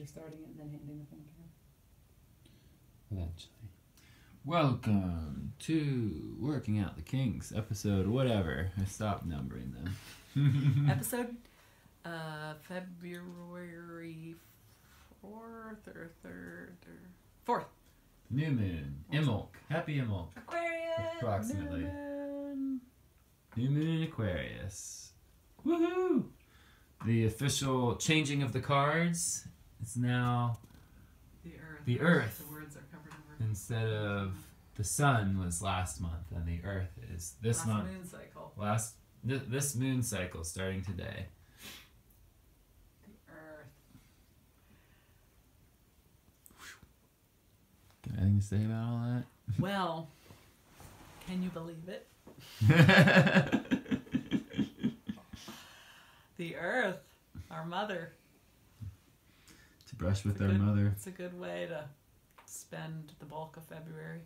you're starting it and then handing the phone to her. Eventually. Welcome to Working Out the Kinks, episode whatever. I stopped numbering them. Episode February 4th or 3rd or 4th. New moon. Imulk. Happy Imulk. Aquarius. Approximately. New moon in Aquarius. Woohoo! The official changing of the cards is now the Earth. The words are covered over. Instead of the sun was last month, and the Earth is this month. Moon cycle. This moon cycle starting today. The Earth. Got anything to say about all that? Well, can you believe it? The Earth, our mother. To brush with our mother. It's a good way to spend the bulk of February.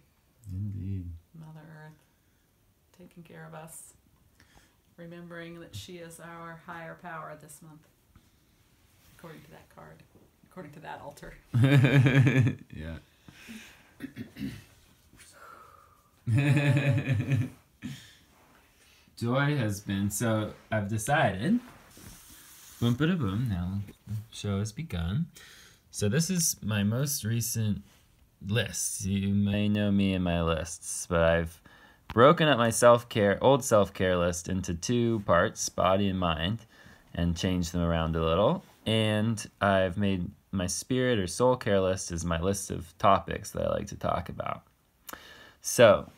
Indeed. Mother Earth, taking care of us. Remembering that she is our higher power this month. According to that card. According to that altar. Yeah. Joy has been, so I've decided, boom bada boom, now the show has begun. So this is my most recent list. You may know me and my lists, but I've broken up my old self-care list into two parts, body and mind, and changed them around a little. And I've made my spirit or soul care list as my list of topics that I like to talk about. So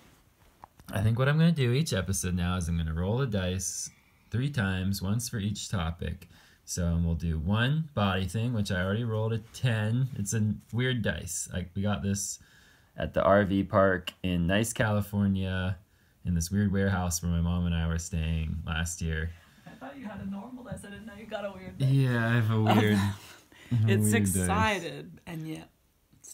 I think what I'm going to do each episode now is I'm going to roll the dice 3 times, once for each topic. So we'll do one body thing, which I already rolled a 10. It's a weird dice. We got this at the RV park in nice California in this weird warehouse where my mom and I were staying last year. I thought you had a normal dice. I didn't know you got a weird dice. Yeah, I have a weird. It's excited dice.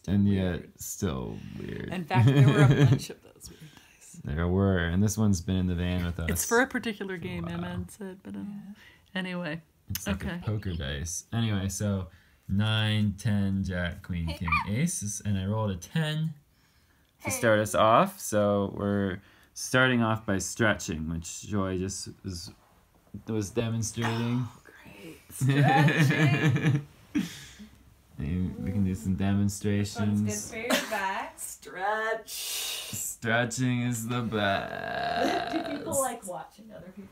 And yet still weird. In fact, there were a bunch of those weird dice. There were, and this one's been in the van with us. It's for a particular game, Emma said, but anyway. It's like a poker dice. Anyway, so 9, 10, Jack, Queen, King, Ace, and I rolled a 10 to start us off. So we're starting off by stretching, which Joy just was demonstrating. Oh, great. Stretching. We can do some demonstrations. It's good for your back. Stretch. Stretching is the best. Do people like watching other people's?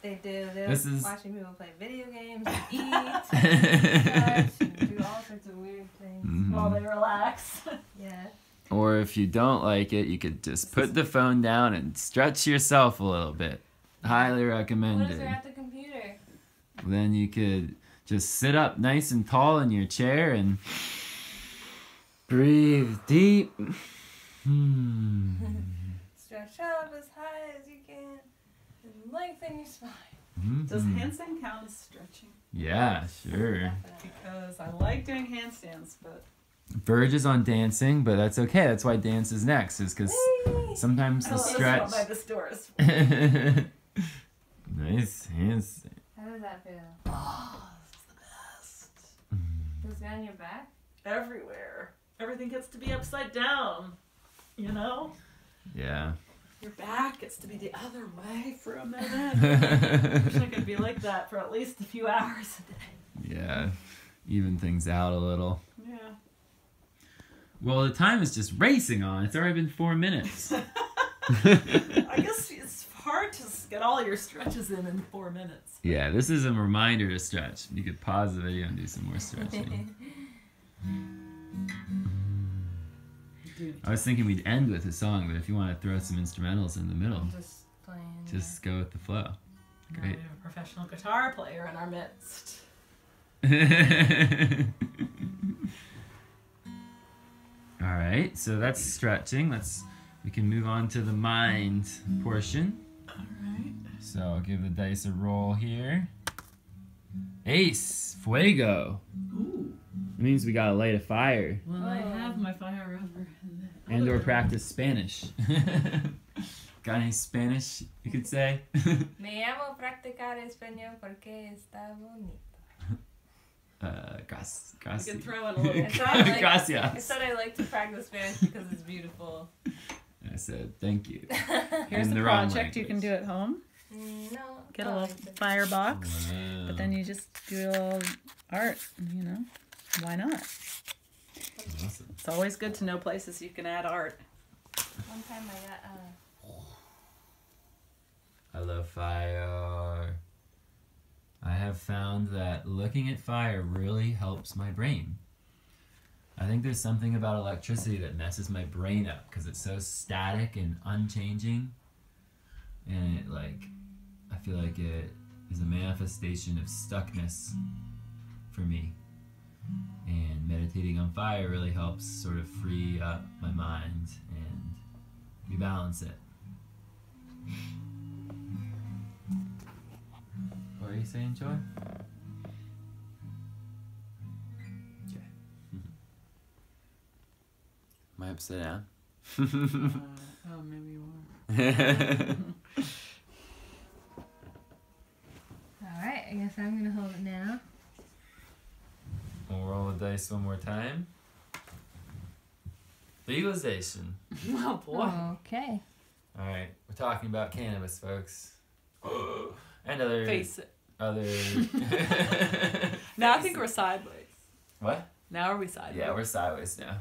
They do. They're This watching people play video games and eat and stretch and do all sorts of weird things while they relax. Yeah. Or if you don't like it, you could just put the phone down and stretch yourself a little bit. Highly recommended. What is there at the computer? Then you could just sit up nice and tall in your chair and breathe deep. Stretch up as high as you can and lengthen your spine. Does handstand count as stretching? Yeah, sure. Because I like doing handstands, but Verge is on dancing, but that's okay. That's why dance is next, is because sometimes the stretch. By the stores. Nice handstand. How does that feel? Oh, it's the best. Does it go on your back? Everywhere. Everything gets to be upside down. You know? Yeah. Your back gets to be the other way for a minute. I wish I could be like that for at least a few hours a day. Yeah. Even things out a little. Yeah. Well, the time is just racing on. It's already been 4 minutes. I guess it's hard to get all your stretches in 4 minutes. Yeah, this is a reminder to stretch. You could pause the video and do some more stretching. I was thinking we'd end with a song, but if you want to throw some instrumentals in the middle, Just playing. just go with the flow. Now Great. we have a professional guitar player in our midst. All right, so that's stretching. We can move on to the mind portion. All right. So I'll give the dice a roll here. Ace, fuego. Ooh. It means we gotta light a fire Well, I have my fire rubber. and or practice Spanish. Got any Spanish you could say? Me llamo practicar español porque está bonito. You can throw in a I little. said I like- I Gracias. said I like to practice Spanish because it's beautiful. I said thank you. Here's In the the wrong project you can do language. at home. No. Get a oh, little firebox, Wow. but then you just do a little art. You know, why not? Awesome. It's always good to know places you can add art. One time I got I love fire. I have found that looking at fire really helps my brain. I think there's something about electricity that messes my brain up because it's so static and unchanging. And it I feel like it is a manifestation of stuckness for me. And meditating on fire really helps sort of free up my mind and rebalance it. What are you saying, Joy? Okay. Am I upside down? Oh, maybe you are. Alright, I guess I'm gonna hold it now. We'll roll the dice one more time. Legalization. Oh boy. Okay. Alright, we're talking about cannabis, folks. And other... Face it. Other... Now I think we're sideways. What? Now are we sideways? Yeah, we're sideways now.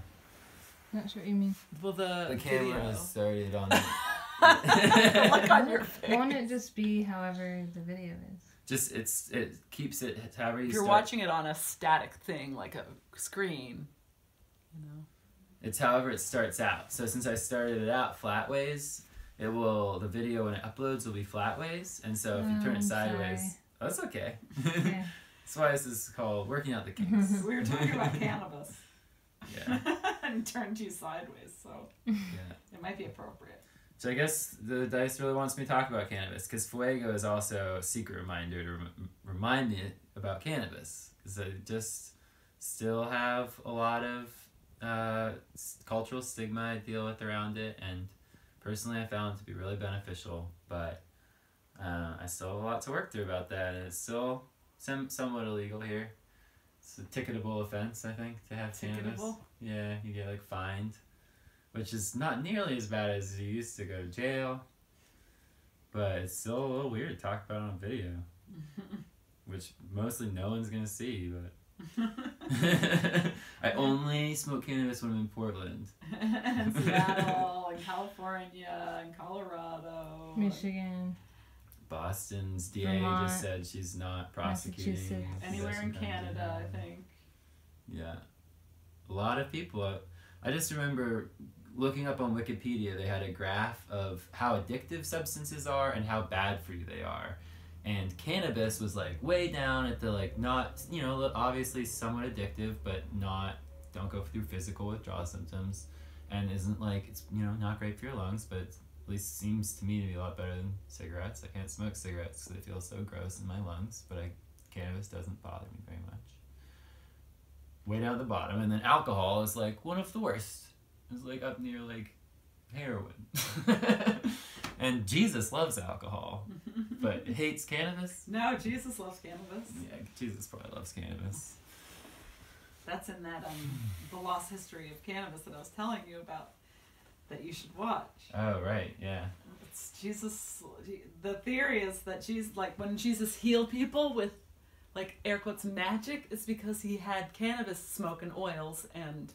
Not sure what you mean. Well, The video. camera has started on... The look on your face. Won't it just be however the video is? Just, it keeps it however you If you're start. watching it on a static thing, like a screen, you know. It's however it starts out. So since I started it out flat ways, the video when it uploads will be flat ways. And so if you turn it I'm sideways, sorry. that's okay. Yeah. That's why this is called Working Out the Kinks. We were talking about cannabis. Yeah. And turned you sideways, so Yeah. it might be appropriate. So I guess the dice really wants me to talk about cannabis because Fuego is also a secret reminder to remind me about cannabis because I just still have a lot of cultural stigma I deal with around it, and personally I found it to be really beneficial, but I still have a lot to work through about that, and it's still somewhat illegal here. It's a ticketable offense, I think, to have cannabis. Ticketable? Yeah, you get fined. Which is not nearly as bad as you used to go to jail. But it's still a little weird to talk about it on video. Which mostly no one's going to see, but... I only smoke cannabis when I'm in Portland. And Seattle, and California, and Colorado. Michigan. Boston's DA Vermont, just said she's not prosecuting. Massachusetts. Anywhere in possession crimes Canada, anymore. I think. Yeah. A lot of people. I just remember looking up on Wikipedia, they had a graph of how addictive substances are and how bad for you they are. And cannabis was way down at the not, obviously somewhat addictive, but don't go through physical withdrawal symptoms. And isn't it's, not great for your lungs, but at least seems to me to be a lot better than cigarettes. I can't smoke cigarettes because they feel so gross in my lungs, but cannabis doesn't bother me very much. Way down at the bottom, and then alcohol is one of the worst. It's up near heroin. And Jesus loves alcohol, but hates cannabis. No, Jesus loves cannabis. Yeah, Jesus probably loves cannabis. That's in that the lost history of cannabis that I was telling you about that you should watch. Oh right, yeah. It's Jesus. The theory is that when Jesus healed people with air quotes magic, is because he had cannabis smoke and oils, and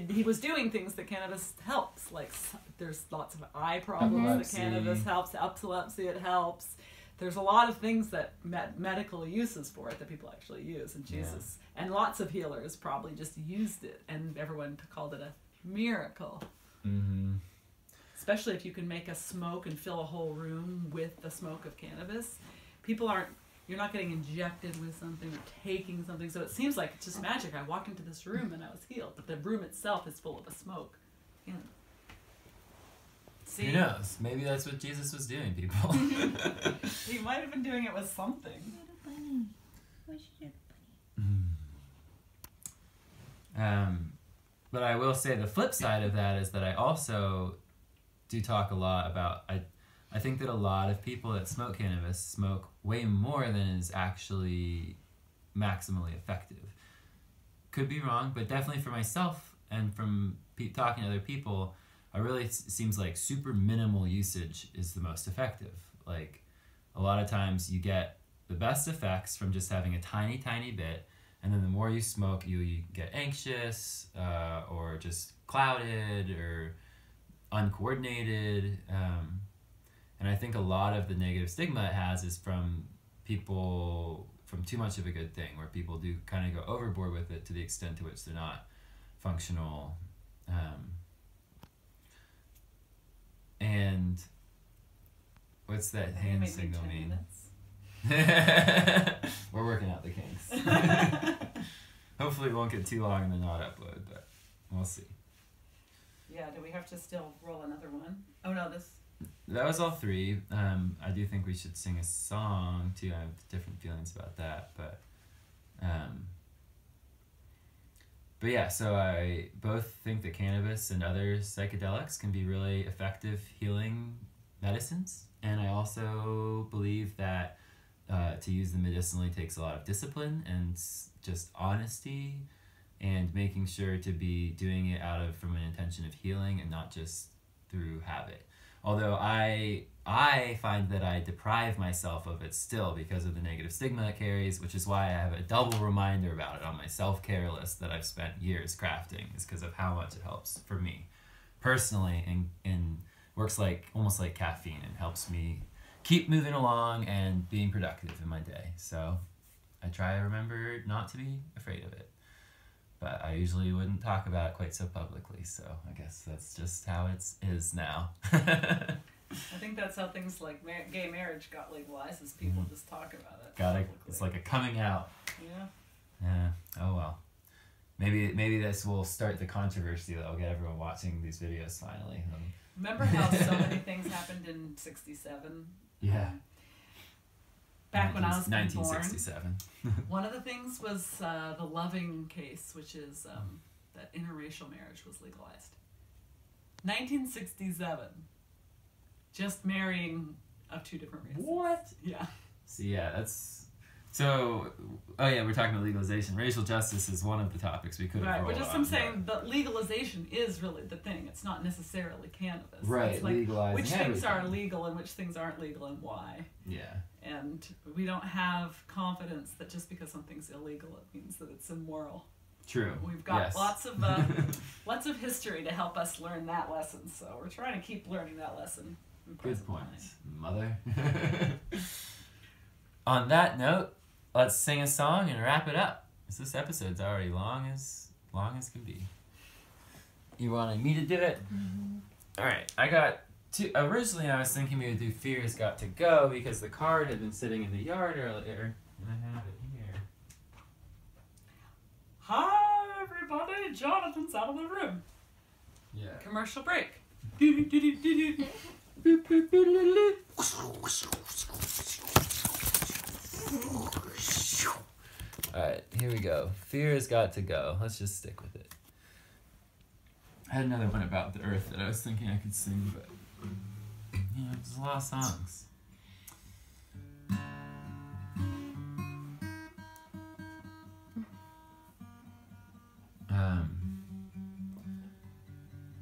he was doing things that cannabis helps. There's lots of eye problems Epilepsy. that cannabis helps. Epilepsy, it helps. There's a lot of things that medical uses for it that people actually use, and Jesus and lots of healers probably just used it, and everyone called it a miracle. Mm-hmm. Especially if you can make a smoke and fill a whole room with the smoke of cannabis. You're not getting injected with something or taking something, so it seems like it's just magic. I walked into this room and I was healed, but the room itself is full of a smoke. Yeah. See, Who knows? Maybe that's what Jesus was doing, people. he might have been doing it with something. Bunny. Where's your bunny? But I will say the flip side of that is that I also do talk a lot about, I think that a lot of people that smoke cannabis smoke way more than is actually maximally effective. Could be wrong, but definitely for myself and from talking to other people, it really seems like super minimal usage is the most effective. Like a lot of times you get the best effects from just having a tiny, tiny bit, and then the more you smoke, you get anxious or just clouded or uncoordinated. And I think a lot of the negative stigma it has is from people, from too much of a good thing, where people do kind of go overboard with it to the extent to which they're not functional. And what's that hand signal mean? We're working out the kinks. Hopefully it won't get too long and then not upload, but we'll see. Yeah, do we have to still roll another one? Oh no, That was all three. I do think we should sing a song too. I have different feelings about that, but yeah, so I both think that cannabis and other psychedelics can be really effective healing medicines, and I also believe that to use them medicinally takes a lot of discipline and just honesty, and making sure to be doing it from an intention of healing and not just through habit. Although I find that I deprive myself of it still because of the negative stigma it carries, which is why I have a double reminder about it on my self-care list that I've spent years crafting, is because of how much it helps for me personally, and works almost like caffeine, and helps me keep moving along and being productive in my day. So I try to remember not to be afraid of it. But I usually wouldn't talk about it quite so publicly, so I guess that's just how it is now. I think that's how things like gay marriage got legalized, is people just talk about it. It's like a coming out. Yeah. Yeah. Oh well. Maybe this will start the controversy that will get everyone watching these videos finally. Remember how so many things happened in '67? Yeah. Back when I was 1967. born. One of the things was the Loving case, which is that interracial marriage was legalized. 1967. Just marrying of two different races. What? Yeah. So yeah, we're talking about legalization. Racial justice is one of the topics we could have rolled on. I'm saying that legalization is really the thing. It's not necessarily cannabis. Right, it's like legalizing which things everything. are legal and which things aren't legal and why. Yeah. And we don't have confidence that just because something's illegal, it means that it's immoral. True. We've got yes. lots of history to help us learn that lesson. So we're trying to keep learning that lesson. Good point, mother. On that note, let's sing a song and wrap it up. This episode's already long as can be. You wanted me to do it? Mm-hmm. All right, I got two. Originally, I was thinking we would do "Fear's Got to Go" because the card had been sitting in the yard earlier, and I have it here. Hi, everybody! Jonathan's out of the room. Yeah. Commercial break. Alright, here we go. Fear has got to go. Let's just stick with it. I had another one about the earth that I was thinking I could sing, but there's a lot of songs.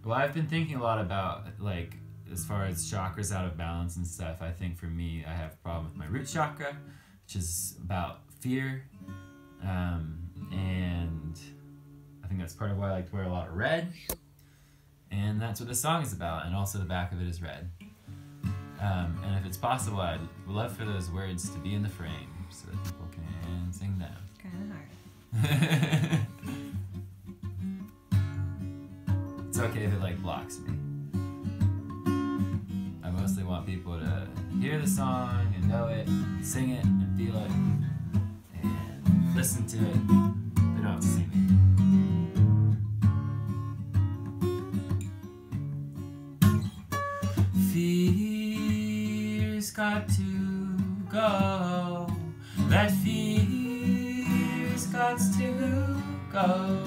Well, I've been thinking a lot about, like, as far as chakras out of balance and stuff. I think for me, I have a problem with my root chakra, which is about fear. And I think that's part of why I like to wear a lot of red. And that's what this song is about. And also the back of it is red. And if it's possible, I'd love for those words to be in the frame so that people can sing them. Kind of hard. It's okay if it blocks me. I mostly want people to hear the song and know it, sing it and feel it, and listen to it. They don't have to see me. Fear's got to go. That fear's got to go.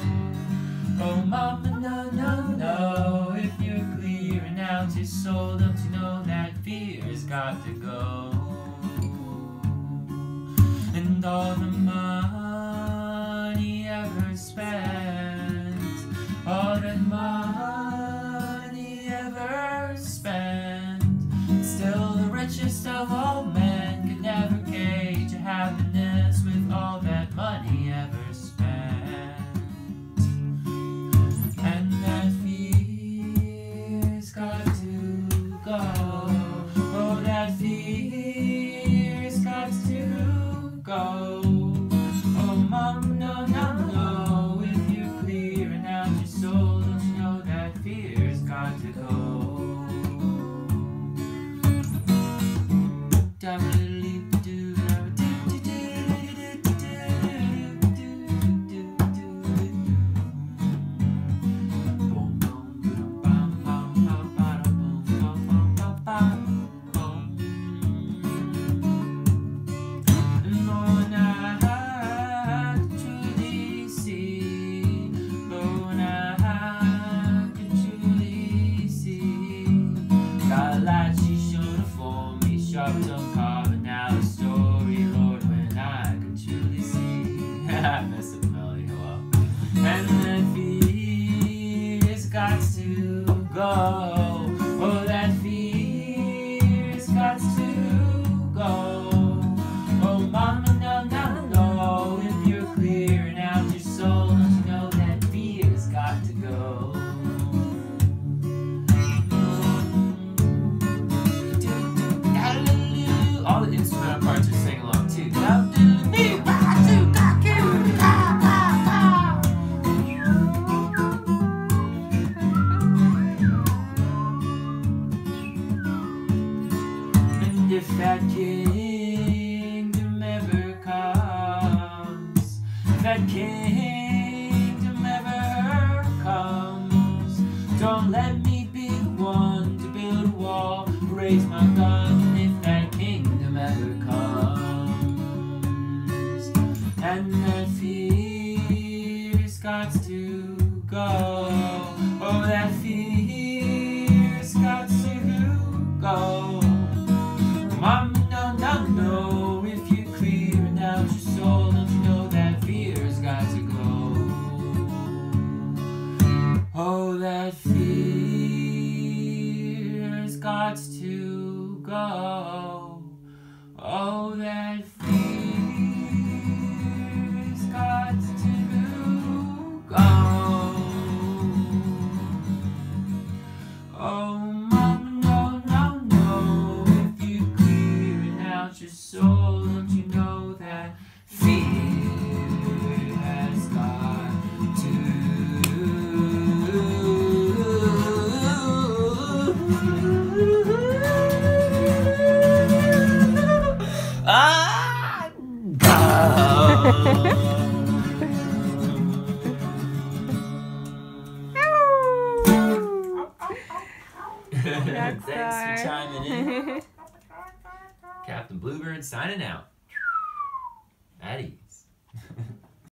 Oh mama, no, no, no. If you're clearing out your soul, don't you know that fear's got to go? And all the mind all that money ever spent. Still the richest of all men could never gauge your happiness with all that money ever spent. And that fear's got to go. Oh, that fear's got to go. Oh, Mama, no, no, no. If you're clearing out your soul, don't you know that fear's got to go? I messed up the melody, oh well. And that fear's got to go. Oh, that fear's got to go. Oh, Mama, no, no, no. If you're clearing out your soul, don't you know that fear's got to go? All the instrumental parts are singing along too. If that kingdom ever comes, that kingdom ever comes, don't let me be the one to build a wall, raise my gun if that kingdom ever comes. And that fear's got to go. Oh, that fear's got to go. Mama, no, no, no. If you're clearing out your soul, don't you know that fear's got to go? Oh, that fear's got to go. Oh, that fear's got to go. Oh, Mama, no, no, no. Your soul, don't you know that fear has got to Thanks for chiming in. Captain Bluebird signing out. At ease.